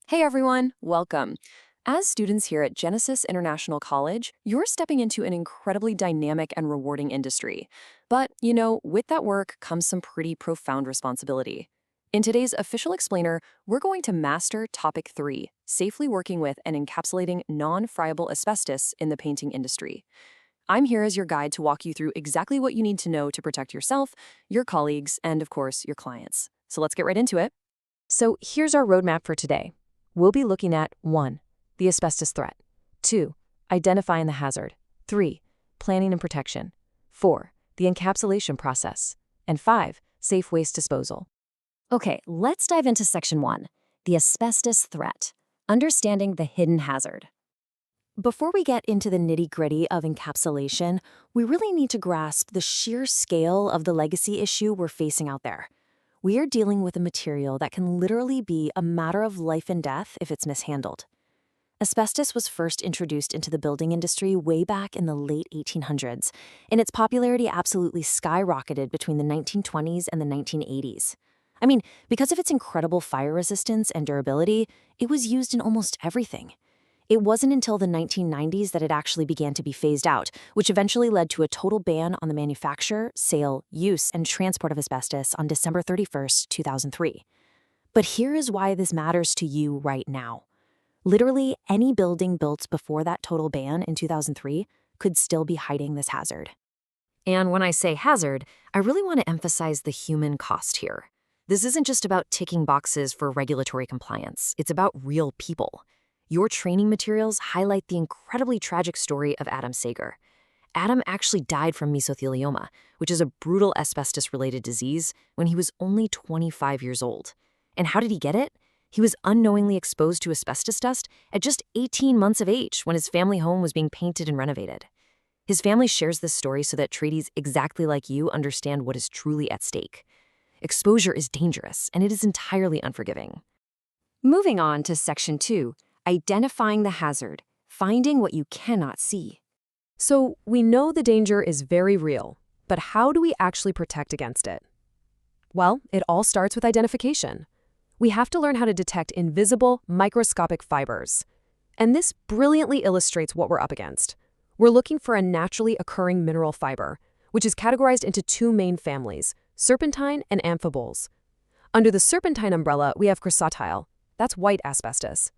Hey everyone, welcome. As students here at Genesis International College, you're stepping into an incredibly dynamic and rewarding industry. But, with that work comes some pretty profound responsibility. In today's official explainer, we're going to master topic 3, safely working with and encapsulating non-friable asbestos in the painting industry. I'm here as your guide to walk you through exactly what you need to know to protect yourself, your colleagues, and of course, your clients. So let's get right into it. So here's our roadmap for today. We'll be looking at 1. The asbestos threat. 2. Identifying the hazard. 3. Planning and protection. 4. The encapsulation process. And 5. Safe waste disposal. Okay, let's dive into section 1, the asbestos threat, understanding the hidden hazard. Before we get into the nitty-gritty of encapsulation, we really need to grasp the sheer scale of the legacy issue we're facing out there. We are dealing with a material that can literally be a matter of life and death if it's mishandled. Asbestos was first introduced into the building industry way back in the late 1800s, and its popularity absolutely skyrocketed between the 1920s and the 1980s. I mean, because of its incredible fire resistance and durability, it was used in almost everything. It wasn't until the 1990s that it actually began to be phased out, which eventually led to a total ban on the manufacture, sale, use, and transport of asbestos on December 31st, 2003. But here is why this matters to you right now. Literally, any building built before that total ban in 2003 could still be hiding this hazard. And when I say hazard, I really want to emphasize the human cost here. This isn't just about ticking boxes for regulatory compliance. It's about real people. Your training materials highlight the incredibly tragic story of Adam Sager. Adam actually died from mesothelioma, which is a brutal asbestos-related disease, when he was only 25 years old. And how did he get it? He was unknowingly exposed to asbestos dust at just 18 months of age when his family home was being painted and renovated. His family shares this story so that tradies exactly like you understand what is truly at stake. Exposure is dangerous, and it is entirely unforgiving. Moving on to section 2. Identifying the hazard, finding what you cannot see. So we know the danger is very real, but how do we actually protect against it? Well, it all starts with identification. We have to learn how to detect invisible, microscopic fibers. And this brilliantly illustrates what we're up against. We're looking for a naturally occurring mineral fiber, which is categorized into 2 main families, serpentine and amphiboles. Under the serpentine umbrella, we have chrysotile. That's white asbestos.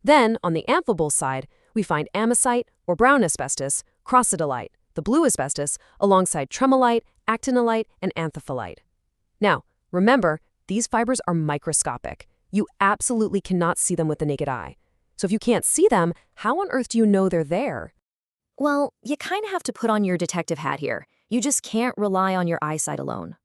Then, on the amphibole side, we find amosite, or brown asbestos, crocidolite, the blue asbestos, alongside tremolite, actinolite, and anthophyllite. Now, remember, these fibers are microscopic. You absolutely cannot see them with the naked eye. So if you can't see them, how on earth do you know they're there? Well, you kind of have to put on your detective hat here. You just can't rely on your eyesight alone.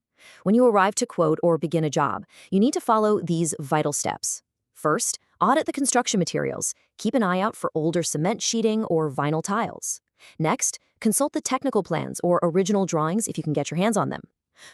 When you arrive to quote or begin a job, you need to follow these vital steps. First, audit the construction materials. Keep an eye out for older cement sheeting or vinyl tiles. Next, consult the technical plans or original drawings if you can get your hands on them.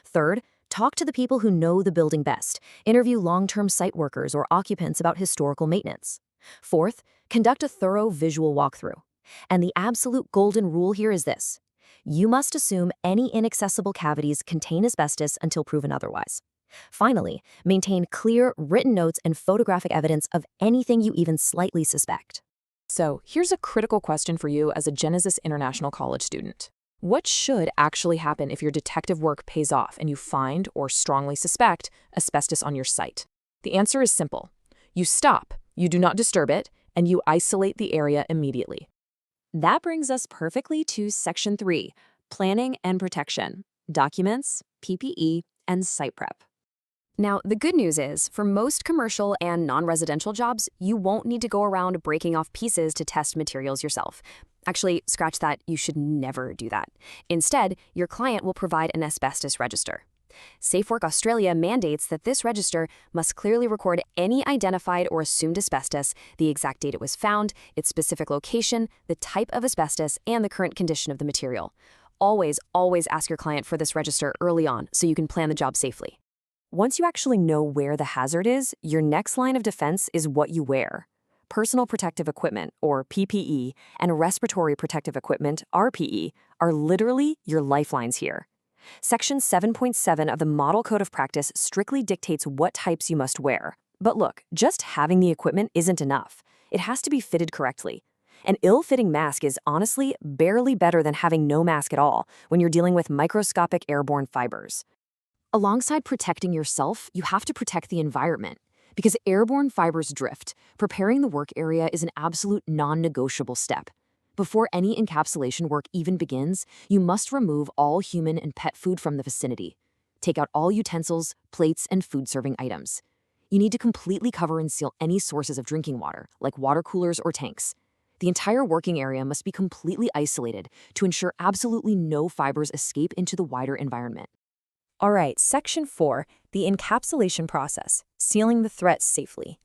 Third, talk to the people who know the building best. Interview long-term site workers or occupants about historical maintenance. Fourth, conduct a thorough visual walkthrough. And the absolute golden rule here is this: you must assume any inaccessible cavities contain asbestos until proven otherwise. Finally, maintain clear written notes and photographic evidence of anything you even slightly suspect. So here's a critical question for you as a Genesis International College student. What should actually happen if your detective work pays off and you find or strongly suspect asbestos on your site? The answer is simple. You stop, you do not disturb it, and you isolate the area immediately. That brings us perfectly to section 3, planning and protection, documents, PPE, and site prep. Now, the good news is, for most commercial and non-residential jobs, you won't need to go around breaking off pieces to test materials yourself. Actually, scratch that, you should never do that. Instead, your client will provide an asbestos register. Safe Work Australia mandates that this register must clearly record any identified or assumed asbestos, the exact date it was found, its specific location, the type of asbestos, and the current condition of the material. Always ask your client for this register early on so you can plan the job safely. Once you actually know where the hazard is, your next line of defense is what you wear. Personal protective equipment, or PPE, and respiratory protective equipment, RPE, are literally your lifelines here. Section 7.7 of the Model Code of Practice strictly dictates what types you must wear. But look, just having the equipment isn't enough. It has to be fitted correctly. An ill-fitting mask is honestly barely better than having no mask at all when you're dealing with microscopic airborne fibers. Alongside protecting yourself, you have to protect the environment. Because airborne fibers drift, preparing the work area is an absolute non-negotiable step. Before any encapsulation work even begins, you must remove all human and pet food from the vicinity. Take out all utensils, plates, and food-serving items. You need to completely cover and seal any sources of drinking water, like water coolers or tanks. The entire working area must be completely isolated to ensure absolutely no fibers escape into the wider environment. All right, Section 4, the encapsulation process, sealing the threat safely.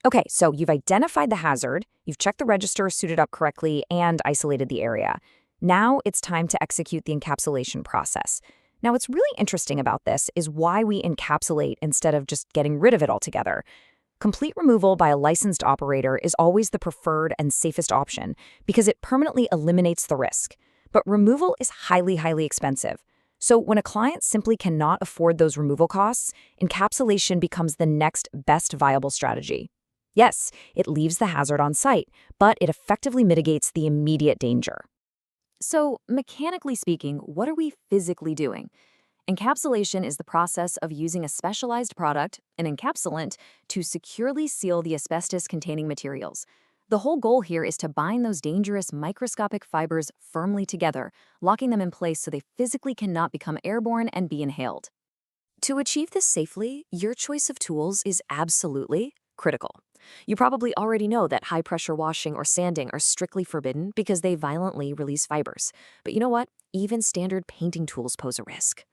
Okay, so you've identified the hazard, you've checked the register, suited up correctly, and isolated the area. Now it's time to execute the encapsulation process. Now, what's really interesting about this is why we encapsulate instead of just getting rid of it altogether. Complete removal by a licensed operator is always the preferred and safest option because it permanently eliminates the risk. But removal is highly expensive. So when a client simply cannot afford those removal costs, encapsulation becomes the next best viable strategy. Yes, it leaves the hazard on site, but it effectively mitigates the immediate danger. So, mechanically speaking, what are we physically doing? Encapsulation is the process of using a specialized product, an encapsulant, to securely seal the asbestos-containing materials. The whole goal here is to bind those dangerous microscopic fibers firmly together, locking them in place so they physically cannot become airborne and be inhaled. To achieve this safely, your choice of tools is absolutely critical. You probably already know that high-pressure washing or sanding are strictly forbidden because they violently release fibers. But you know what? Even standard painting tools pose a risk.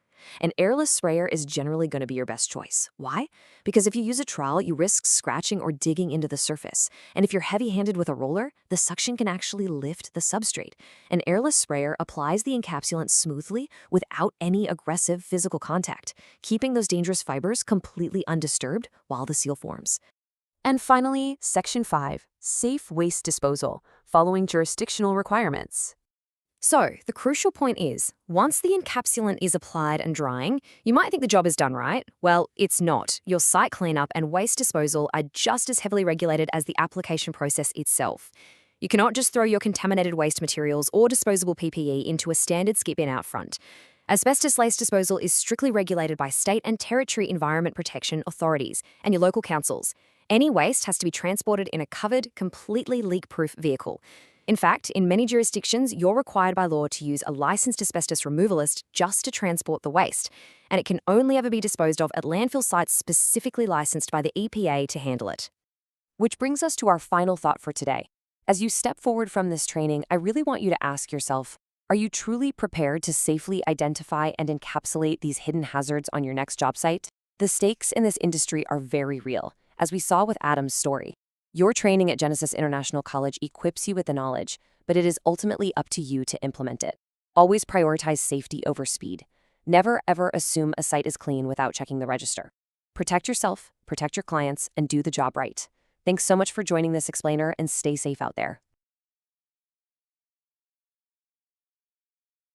An airless sprayer is generally going to be your best choice. Why? Because if you use a trowel, you risk scratching or digging into the surface. And if you're heavy-handed with a roller, the suction can actually lift the substrate. An airless sprayer applies the encapsulant smoothly without any aggressive physical contact, keeping those dangerous fibers completely undisturbed while the seal forms. And finally, Section 5, safe waste disposal, following jurisdictional requirements. So, the crucial point is, once the encapsulant is applied and drying, you might think the job is done, right? Well, it's not. Your site cleanup and waste disposal are just as heavily regulated as the application process itself. You cannot just throw your contaminated waste materials or disposable PPE into a standard skip bin out front. Asbestos waste disposal is strictly regulated by state and territory environment protection authorities and your local councils. Any waste has to be transported in a covered, completely leak-proof vehicle. In fact, in many jurisdictions, you're required by law to use a licensed asbestos removalist just to transport the waste, and it can only ever be disposed of at landfill sites specifically licensed by the EPA to handle it. Which brings us to our final thought for today. As you step forward from this training, I really want you to ask yourself, are you truly prepared to safely identify and encapsulate these hidden hazards on your next job site? The stakes in this industry are very real, as we saw with Adam's story. Your training at Genesis International College equips you with the knowledge, but it is ultimately up to you to implement it. Always prioritize safety over speed. Never ever assume a site is clean without checking the register. Protect yourself, protect your clients, and do the job right. Thanks so much for joining this explainer, and stay safe out there.